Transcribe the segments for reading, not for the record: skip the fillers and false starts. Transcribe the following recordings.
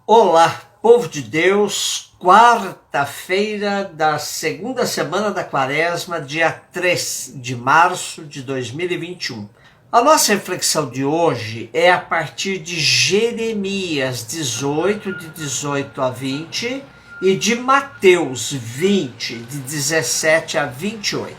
Olá, povo de Deus, quarta-feira da segunda semana da Quaresma, dia 3 de março de 2021. A nossa reflexão de hoje é a partir de Jeremias 18, de 18 a 20, e de Mateus 20, de 17 a 28.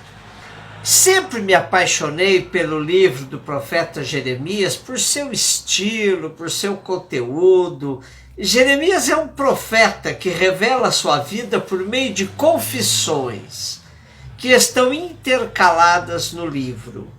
Sempre me apaixonei pelo livro do profeta Jeremias por seu estilo, por seu conteúdo. Jeremias é um profeta que revela sua vida por meio de confissões que estão intercaladas no livro.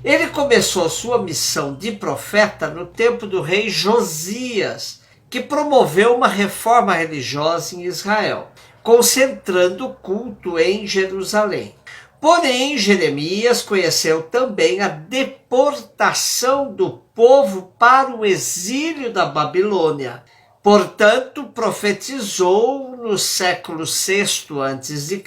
Ele começou sua missão de profeta no tempo do rei Josias, que promoveu uma reforma religiosa em Israel, concentrando o culto em Jerusalém. Porém, Jeremias conheceu também a deportação do povo para o exílio da Babilônia. Portanto, profetizou no século VI a.C.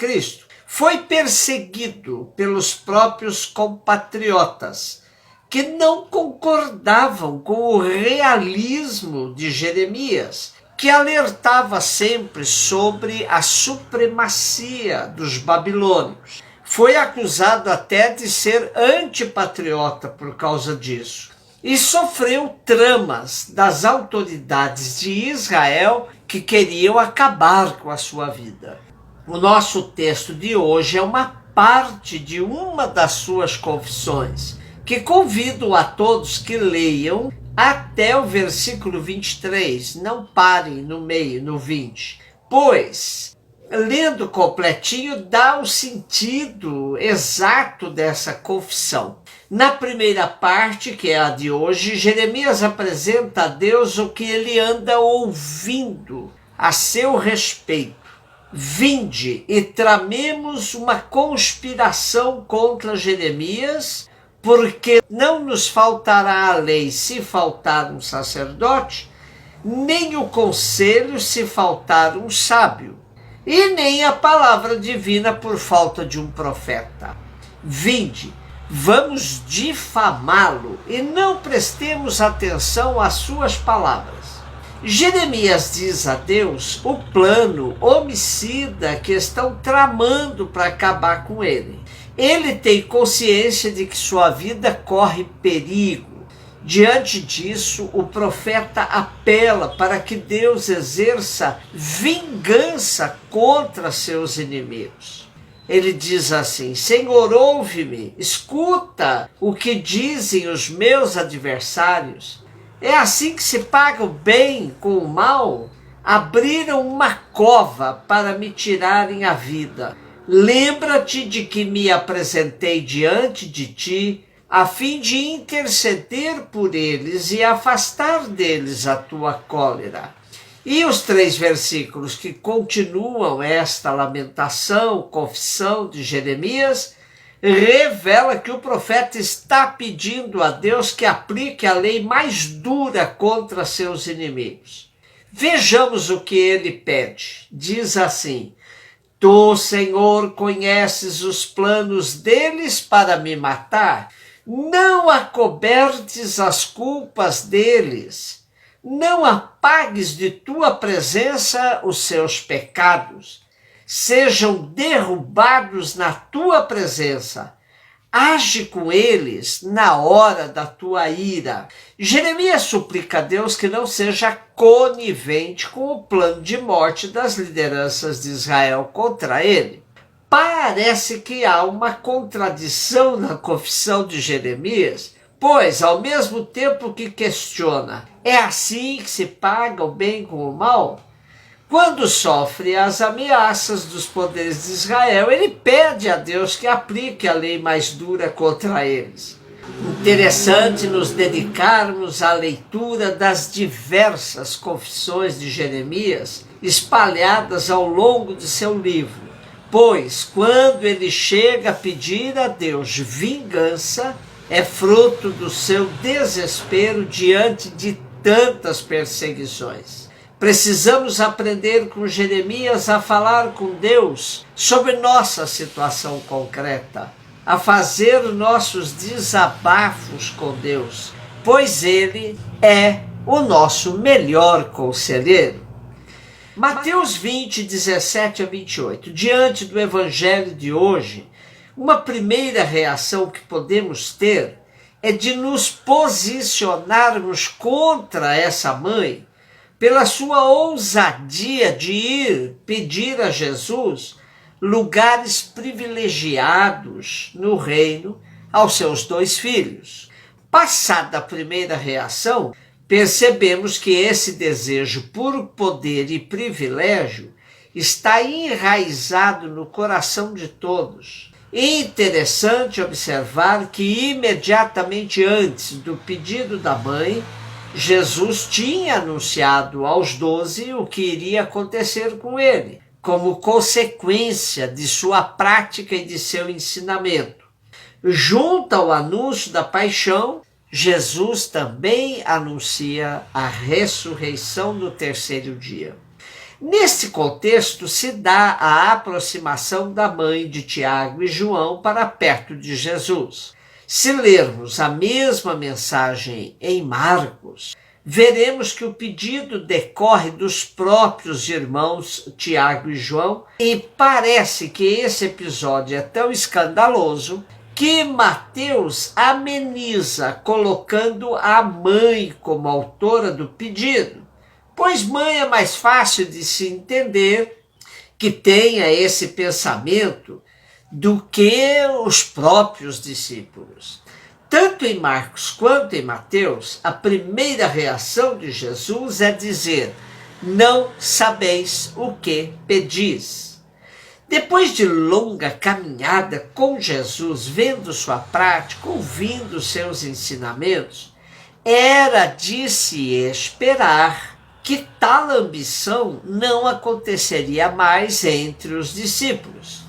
Foi perseguido pelos próprios compatriotas, que não concordavam com o realismo de Jeremias, que alertava sempre sobre a supremacia dos babilônios. Foi acusado até de ser antipatriota por causa disso. E sofreu tramas das autoridades de Israel que queriam acabar com a sua vida. O nosso texto de hoje é uma parte de uma das suas confissões, que convido a todos que leiam até o versículo 23, não parem no meio, no 20, pois lendo completinho dá o sentido exato dessa confissão. Na primeira parte, que é a de hoje, Jeremias apresenta a Deus o que ele anda ouvindo a seu respeito. Vinde e tramemos uma conspiração contra Jeremias, porque não nos faltará a lei se faltar um sacerdote, nem o conselho se faltar um sábio, e nem a palavra divina por falta de um profeta. Vinde, vamos difamá-lo e não prestemos atenção às suas palavras. Jeremias diz a Deus o plano homicida que estão tramando para acabar com ele. Ele tem consciência de que sua vida corre perigo. Diante disso, o profeta apela para que Deus exerça vingança contra seus inimigos. Ele diz assim: Senhor, ouve-me, escuta o que dizem os meus adversários. É assim que se paga o bem com o mal? Abriram uma cova para me tirarem a vida. Lembra-te de que me apresentei diante de ti, a fim de interceder por eles e afastar deles a tua cólera. E os 3 versículos que continuam esta lamentação, confissão de Jeremias, revela que o profeta está pedindo a Deus que aplique a lei mais dura contra seus inimigos. Vejamos o que ele pede. Diz assim: Tu, Senhor, conheces os planos deles para me matar. Não acobertes as culpas deles, não apagues de tua presença os seus pecados, sejam derrubados na tua presença, age com eles na hora da tua ira. Jeremias suplica a Deus que não seja conivente com o plano de morte das lideranças de Israel contra ele. Parece que há uma contradição na confissão de Jeremias, pois, ao mesmo tempo que questiona, é assim que se paga o bem com o mal? Quando sofre as ameaças dos poderes de Israel, ele pede a Deus que aplique a lei mais dura contra eles. Interessante nos dedicarmos à leitura das diversas confissões de Jeremias espalhadas ao longo de seu livro. Pois, quando ele chega a pedir a Deus vingança, é fruto do seu desespero diante de tantas perseguições. Precisamos aprender com Jeremias a falar com Deus sobre nossa situação concreta, a fazer nossos desabafos com Deus, pois Ele é o nosso melhor conselheiro. Mateus 20, 17 a 28. Diante do evangelho de hoje, uma primeira reação que podemos ter é de nos posicionarmos contra essa mãe pela sua ousadia de ir pedir a Jesus lugares privilegiados no reino aos seus 2 filhos. Passada a primeira reação, percebemos que esse desejo por poder e privilégio está enraizado no coração de todos. Interessante observar que imediatamente antes do pedido da mãe, Jesus tinha anunciado aos 12 o que iria acontecer com ele, como consequência de sua prática e de seu ensinamento. Junto ao anúncio da paixão, Jesus também anuncia a ressurreição no 3º dia. Nesse contexto se dá a aproximação da mãe de Tiago e João para perto de Jesus. Se lermos a mesma mensagem em Marcos, veremos que o pedido decorre dos próprios irmãos Tiago e João, e parece que esse episódio é tão escandaloso que Mateus ameniza colocando a mãe como autora do pedido, pois mãe é mais fácil de se entender que tenha esse pensamento do que os próprios discípulos. Tanto em Marcos quanto em Mateus, a primeira reação de Jesus é dizer: não sabeis o que pedis. Depois de longa caminhada com Jesus, vendo sua prática, ouvindo seus ensinamentos, era de se esperar que tal ambição não aconteceria mais entre os discípulos.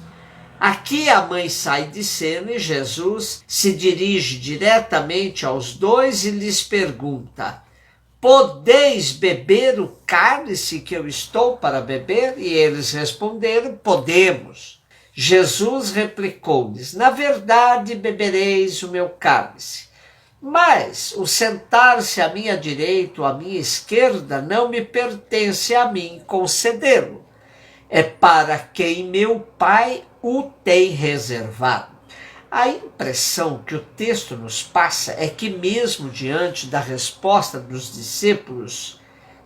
Aqui a mãe sai de cena e Jesus se dirige diretamente aos 2 e lhes pergunta: podeis beber o cálice que eu estou para beber? E eles responderam: podemos. Jesus replicou-lhes: na verdade bebereis o meu cálice, mas o sentar-se à minha direita ou à minha esquerda não me pertence a mim concedê-lo. É para quem meu Pai o tem reservado. A impressão que o texto nos passa é que, mesmo diante da resposta dos discípulos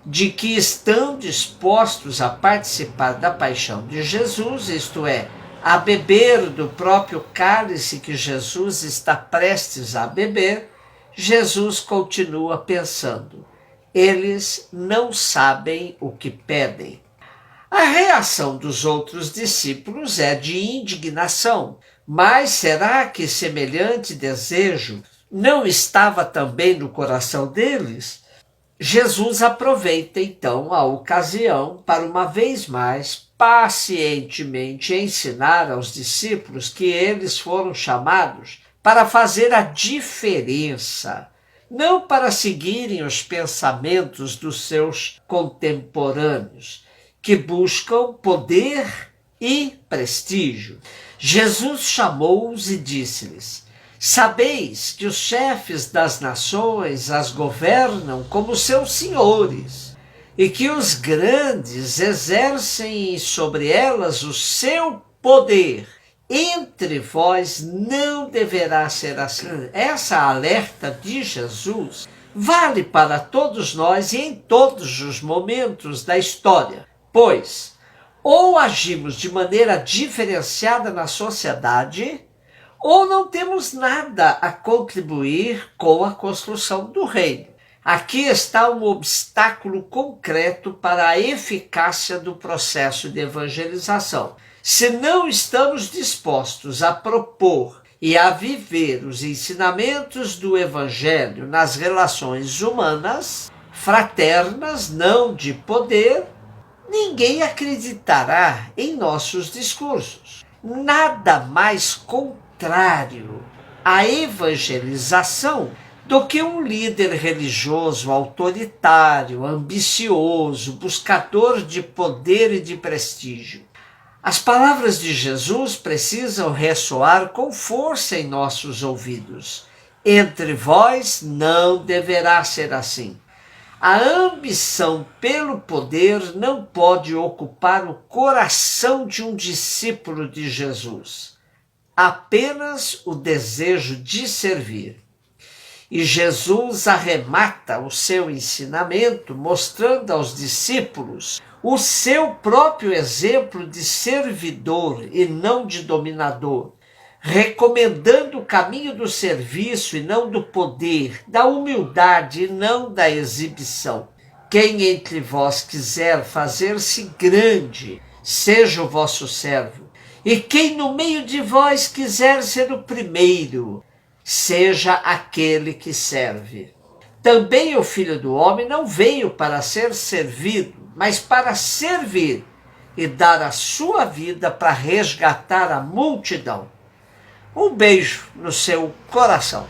de que estão dispostos a participar da paixão de Jesus, isto é, a beber do próprio cálice que Jesus está prestes a beber, Jesus continua pensando: eles não sabem o que pedem. A reação dos outros discípulos é de indignação. Mas será que semelhante desejo não estava também no coração deles? Jesus aproveita então a ocasião para uma vez mais pacientemente ensinar aos discípulos que eles foram chamados para fazer a diferença, não para seguirem os pensamentos dos seus contemporâneos, que buscam poder e prestígio. Jesus chamou-os e disse-lhes: sabeis que os chefes das nações as governam como seus senhores, e que os grandes exercem sobre elas o seu poder. Entre vós não deverá ser assim. Essa alerta de Jesus vale para todos nós e em todos os momentos da história, pois ou agimos de maneira diferenciada na sociedade, ou não temos nada a contribuir com a construção do reino. Aqui está um obstáculo concreto para a eficácia do processo de evangelização. Se não estamos dispostos a propor e a viver os ensinamentos do Evangelho nas relações humanas, fraternas, não de poder, ninguém acreditará em nossos discursos. Nada mais contrário à evangelização do que um líder religioso autoritário, ambicioso, buscador de poder e de prestígio. As palavras de Jesus precisam ressoar com força em nossos ouvidos. Entre vós não deverá ser assim. A ambição pelo poder não pode ocupar o coração de um discípulo de Jesus. Apenas o desejo de servir. E Jesus arremata o seu ensinamento mostrando aos discípulos o seu próprio exemplo de servidor e não de dominador, recomendando o caminho do serviço e não do poder, da humildade e não da exibição. Quem entre vós quiser fazer-se grande, seja o vosso servo. E quem no meio de vós quiser ser o primeiro, seja aquele que serve. Também o Filho do Homem não veio para ser servido, mas para servir e dar a sua vida para resgatar a multidão. Um beijo no seu coração.